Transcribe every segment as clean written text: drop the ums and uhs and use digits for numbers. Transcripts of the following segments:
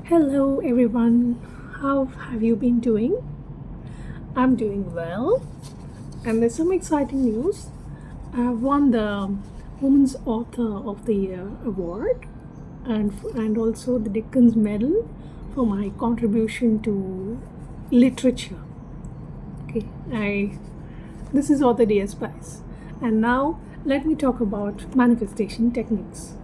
Hello everyone, how have you been doing? I'm doing well, and there's some exciting news. I won the Women's Author of the Year award and also the Dickens Medal for my contribution to literature. Okay, I this is Author DS Prize, and now let me talk about manifestation techniques.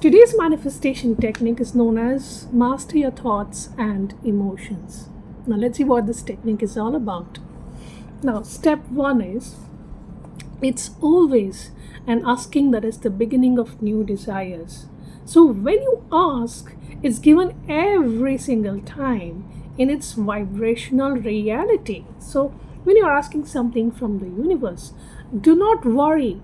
Today's manifestation technique is known as master your thoughts and emotions. Now, let's see what this technique is all about. Now, step one is it's always an asking that is the beginning of new desires. So, when you ask, it's given every single time in its vibrational reality. So, when you're asking something from the universe, do not worry.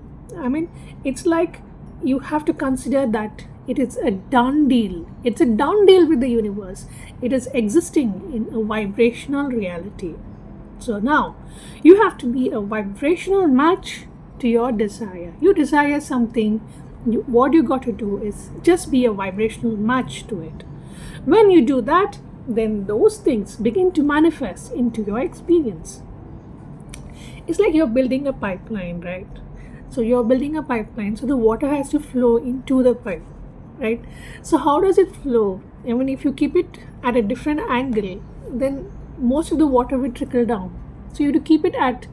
It's like you have to consider that it is a done deal. It's a done deal with the universe. It is existing in a vibrational reality. So now you have to be a vibrational match to your desire. You desire something, what you got to do is just be a vibrational match to it. When you do that, then those things begin to manifest into your experience. It's like you're building a pipeline, right? So you're building a pipeline, so the water has to flow into the pipe, right? So how does it flow? If you keep it at a different angle, then most of the water will trickle down. So you have to keep it at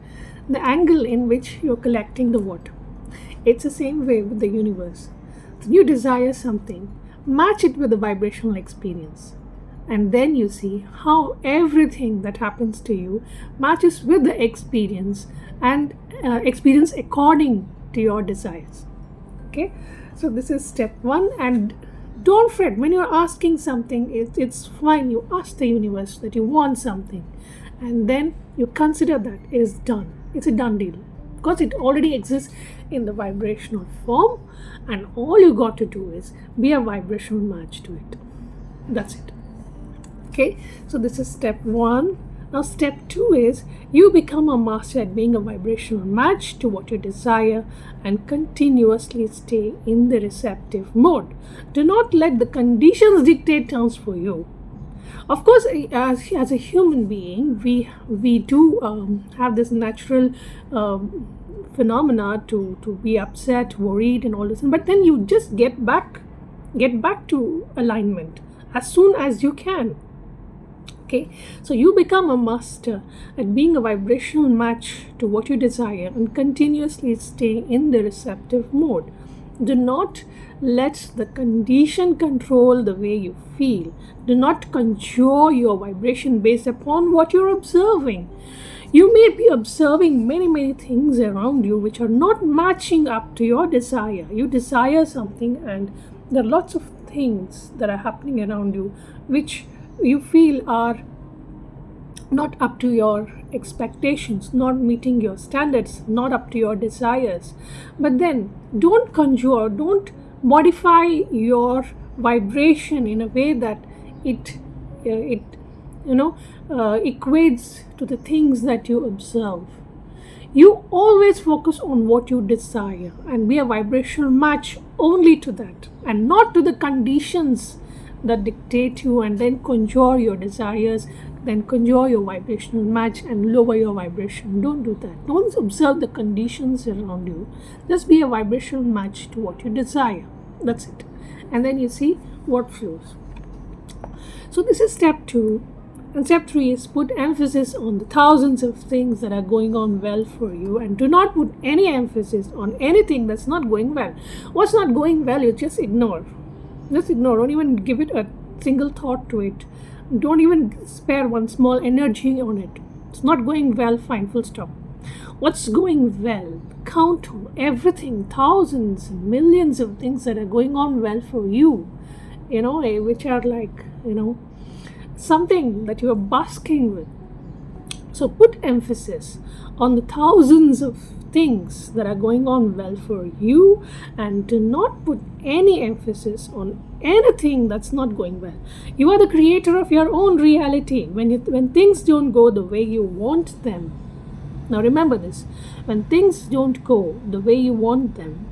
the angle in which you're collecting the water. It's the same way with the universe. So you desire something, match it with the vibrational experience. And then you see how everything that happens to you matches with the experience and experience according to your desires. Okay, so this is step one. And don't fret when you're asking something, it's fine. You ask the universe that you want something, and then you consider that it is done. It's a done deal because it already exists in the vibrational form, and all you got to do is be a vibrational match to it. That's it. Okay, so this is step one. Now, step two is you become a master at being a vibrational match to what you desire and continuously stay in the receptive mode. Do not let the conditions dictate terms for you. Of course, as a human being, we do have this natural phenomena to be upset, worried, and all this. But then you just get back to alignment as soon as you can. Okay, so you become a master at being a vibrational match to what you desire and continuously stay in the receptive mode. Do not let the condition control the way you feel. Do not conjure your vibration based upon what you're observing. You may be observing many things around you which are not matching up to your desire. You desire something, and there are lots of things that are happening around you which you feel are not up to your expectations, not meeting your standards, not up to your desires. But then don't modify your vibration in a way that it equates to the things that you observe. You always focus on what you desire and be a vibrational match only to that, and not to the conditions that dictate you, and then conjure your desires, then conjure your vibrational match and lower your vibration. Don't do that. Don't observe the conditions around you. Just be a vibrational match to what you desire. That's it. And then you see what flows. So this is step two. And step three is put emphasis on the thousands of things that are going on well for you, and do not put any emphasis on anything that's not going well. What's not going well, you just ignore. Just ignore. Don't even give it a single thought to it. Don't even spare one small energy on it. It's not going well, fine, full stop. What's going well? Count everything, thousands, millions of things that are going on well for you, which are like, something that you are basking with. So put emphasis on the thousands of things that are going on well for you, and do not put any emphasis on anything that's not going well. You are the creator of your own reality. When things don't go the way you want them, now remember this, when things don't go the way you want them,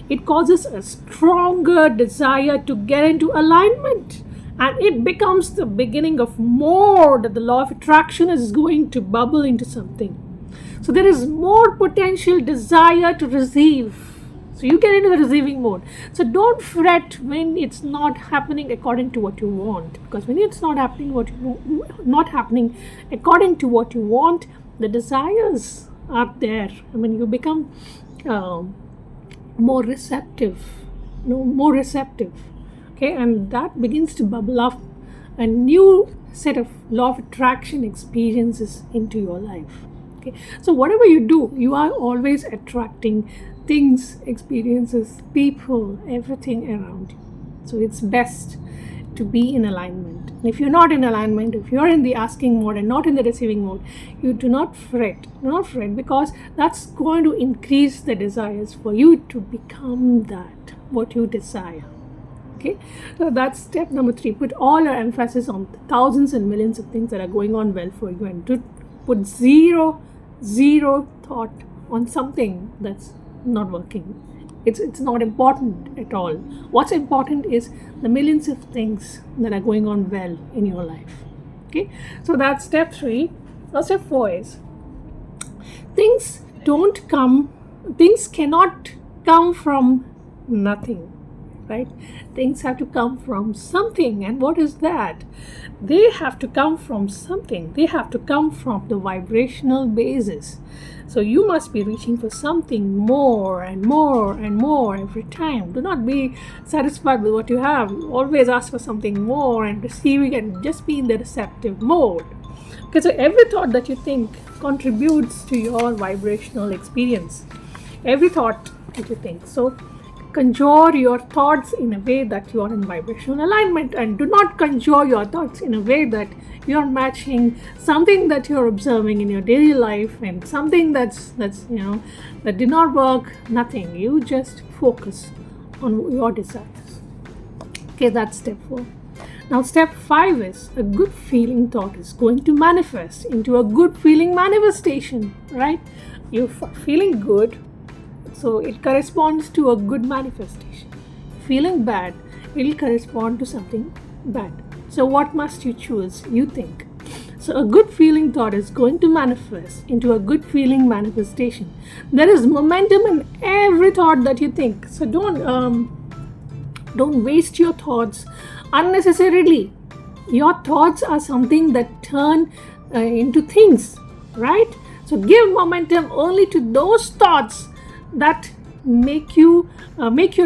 it causes a stronger desire to get into alignment. and it becomes the beginning of more, that the law of attraction is going to bubble into something. So there is more potential desire to receive. So you get into the receiving mode. So don't fret when it's not happening according to what you want, because when it's not happening according to what you want, the desires are there. I mean, you become more receptive, more receptive. Okay, and that begins to bubble up a new set of law of attraction experiences into your life. Okay, so whatever you do, you are always attracting things, experiences, people, everything around you. So it's best to be in alignment. And if you're not in alignment, if you're in the asking mode and not in the receiving mode, you do not fret. Do not fret, because that's going to increase the desires for you to become that, what you desire. Okay, so that's step number 3. Put all your emphasis on thousands and millions of things that are going on well for you, and to put zero thought on something that's not working. It's not important at all. What's important is the millions of things that are going on well in your life. Okay, so that's step 3. Now step 4 is things cannot come from nothing, right? Things have to come from something. And what is that? They have to come from something. They have to come from the vibrational basis. So you must be reaching for something more and more and more every time. Do not be satisfied with what you have. Always ask for something more and receiving, and just be in the receptive mode. Okay, so every thought that you think contributes to your vibrational experience. Every thought that you think. So conjure your thoughts in a way that you are in vibrational alignment, and do not conjure your thoughts in a way that you're matching something that you're observing in your daily life and something that did not work. Nothing. You just focus on your desires. Okay, that's step 4. Now step 5 is a good feeling thought is going to manifest into a good feeling manifestation, right? You're feeling good, so it corresponds to a good manifestation. Feeling bad, it will correspond to something bad. So what must you choose? You think. So a good feeling thought is going to manifest into a good feeling manifestation. There is momentum in every thought that you think. So don't waste your thoughts unnecessarily. Your thoughts are something that turn into things, right? So give momentum only to those thoughts that make your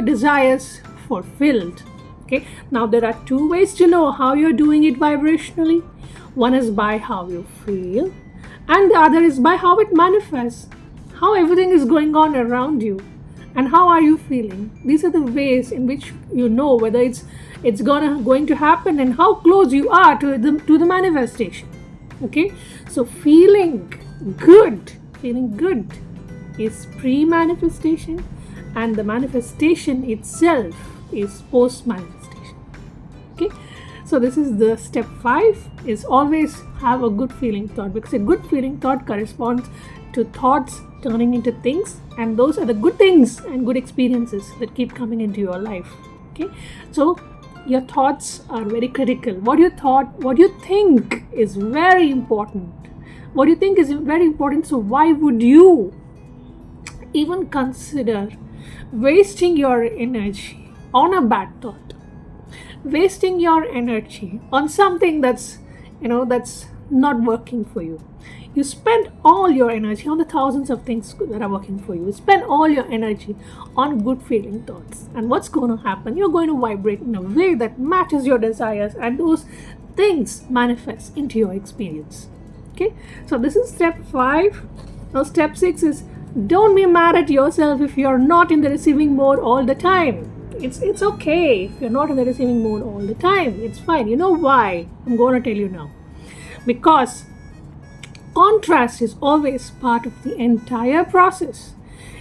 desires fulfilled. Okay, now there are 2 ways to know how you're doing it vibrationally. One is by how you feel, and the other is by how it manifests, how everything is going on around you, and how are you feeling. These are the ways in which you know whether it's going to happen and how close you are to the manifestation. Okay, so feeling good is pre-manifestation, and the manifestation itself is post-manifestation. Okay, so this is the step 5, is always have a good feeling thought, because a good feeling thought corresponds to thoughts turning into things, and those are the good things and good experiences that keep coming into your life. Okay, so your thoughts are very critical. What you think is very important. What you think is very important. So why would you even consider wasting your energy on a bad thought, wasting your energy on something that's not working for you? You spend all your energy on the thousands of things that are working for you. You spend all your energy on good feeling thoughts, and what's going to happen? You're going to vibrate in a way that matches your desires, and those things manifest into your experience. Okay, so this is step 5. Now step 6 is, don't be mad at yourself if you're not in the receiving mode all the time. It's okay if you're not in the receiving mode all the time. It's fine. You know why? I'm going to tell you now. Because contrast is always part of the entire process.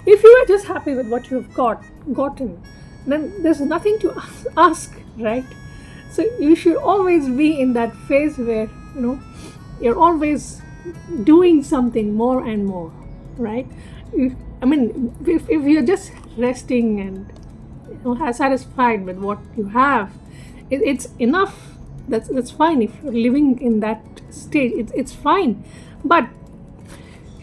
If you are just happy with what you've gotten, then there's nothing to ask, right? So you should always be in that phase where you're always doing something more and more, right? If you're just resting and satisfied with what you have, it's enough That's fine. If you're living in that stage, it's fine. But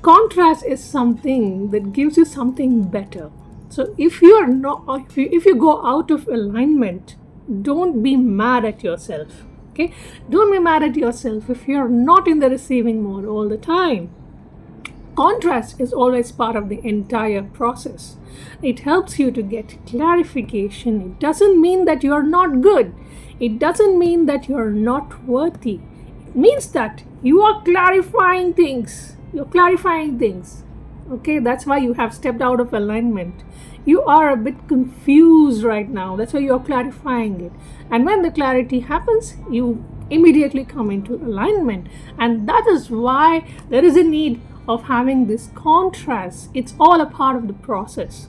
contrast is something that gives you something better. So if you are not, if you go out of alignment, don't be mad at yourself. Okay, don't be mad at yourself if you're not in the receiving mode all the time. Contrast is always part of the entire process. It helps you to get clarification. It doesn't mean that you're not good. It doesn't mean that you're not worthy. It means that you are clarifying things. You're clarifying things. Okay, that's why you have stepped out of alignment. You are a bit confused right now. That's why you're clarifying it. And when the clarity happens, you immediately come into alignment. And that is why there is a need of having this contrast. It's all a part of the process.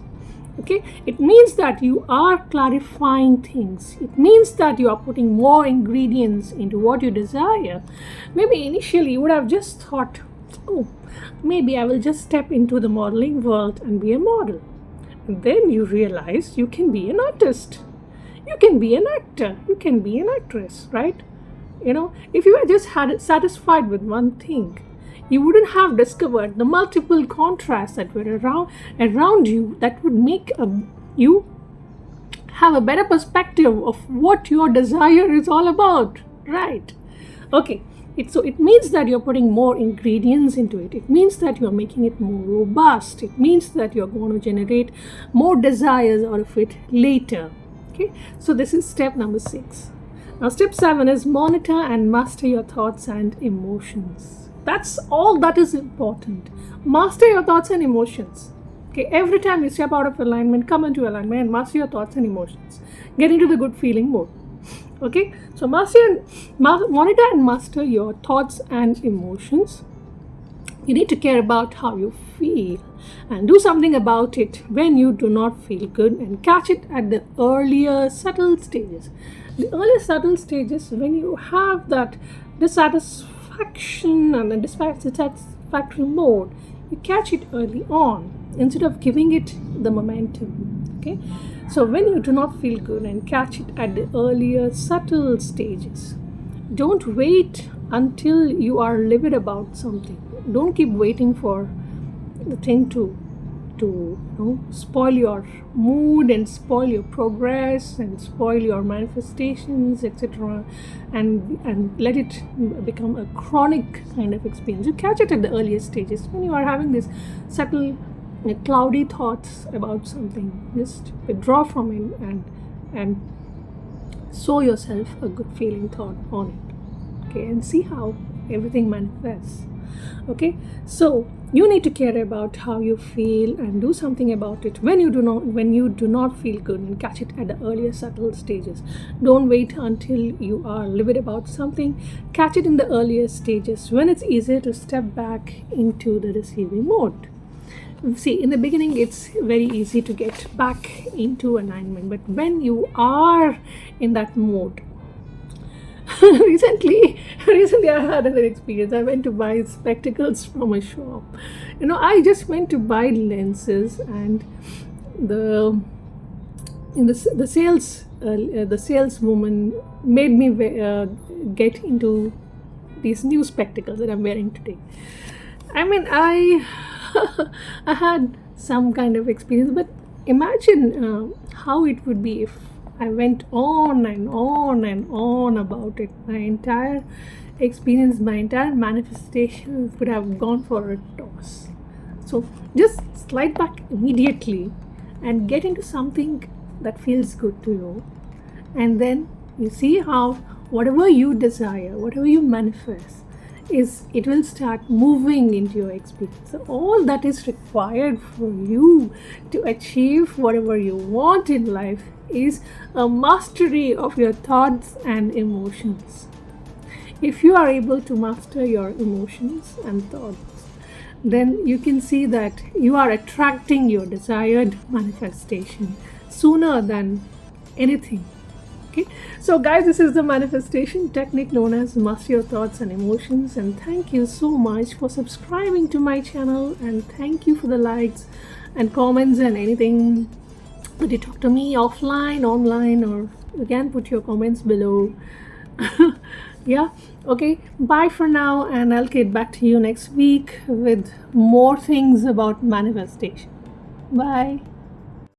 Okay, it means that you are clarifying things. It means that you are putting more ingredients into what you desire. Maybe initially you would have just thought, oh, maybe I will just step into the modeling world and be a model. And then you realize you can be an artist. You can be an actor. You can be an actress, right? If you were just satisfied with one thing, you wouldn't have discovered the multiple contrasts that were around you that would make you have a better perspective of what your desire is all about, right? Okay, it means that you're putting more ingredients into it. It means that you're making it more robust. It means that you're going to generate more desires out of it later. Okay, so this is step number 6. Now, step 7 is monitor and master your thoughts and emotions. That's all that is important. Master your thoughts and emotions. Okay, every time you step out of alignment, come into alignment and master your thoughts and emotions. Get into the good feeling mode. Okay, so monitor and master your thoughts and emotions. You need to care about how you feel and do something about it when you do not feel good, and catch it at the earlier subtle stages. The earlier subtle stages, when you have that dissatisfaction and the dissatisfactory mode, you catch it early on instead of giving it the momentum. Okay, so when you do not feel good, and catch it at the earlier subtle stages. Don't wait until you are livid about something. Don't keep waiting for the thing to spoil your mood and spoil your progress and spoil your manifestations, etc., and let it become a chronic kind of experience. You catch it at the earliest stages when you are having this subtle cloudy thoughts about something. Just withdraw from it and sow yourself a good feeling thought on it. Okay, and see how everything manifests. Okay, so you need to care about how you feel and do something about it when you do not feel good, and catch it at the earlier subtle stages. Don't wait until you are livid about something. Catch it in the earlier stages when it's easier to step back into the receiving mode. See, in the beginning it's very easy to get back into alignment, but when you are in that mode, recently I had an experience. I went to buy spectacles from a shop. I just went to buy lenses, and the saleswoman made me get into these new spectacles that I'm wearing today. I mean, I had some kind of experience, but imagine how it would be if I went on and on and on about it. My entire experience, my entire manifestation would have gone for a toss. So just slide back immediately and get into something that feels good to you. And then you see how whatever you desire, whatever you manifest, it will start moving into your experience. So all that is required for you to achieve whatever you want in life is a mastery of your thoughts and emotions. If you are able to master your emotions and thoughts, then you can see that you are attracting your desired manifestation sooner than anything. Okay, so guys, this is the manifestation technique known as master your thoughts and emotions. And thank you so much for subscribing to my channel, and thank you for the likes and comments and anything that you talk to me offline, online, or you can put your comments below. Yeah, okay, bye for now, and I'll get back to you next week with more things about manifestation. Bye.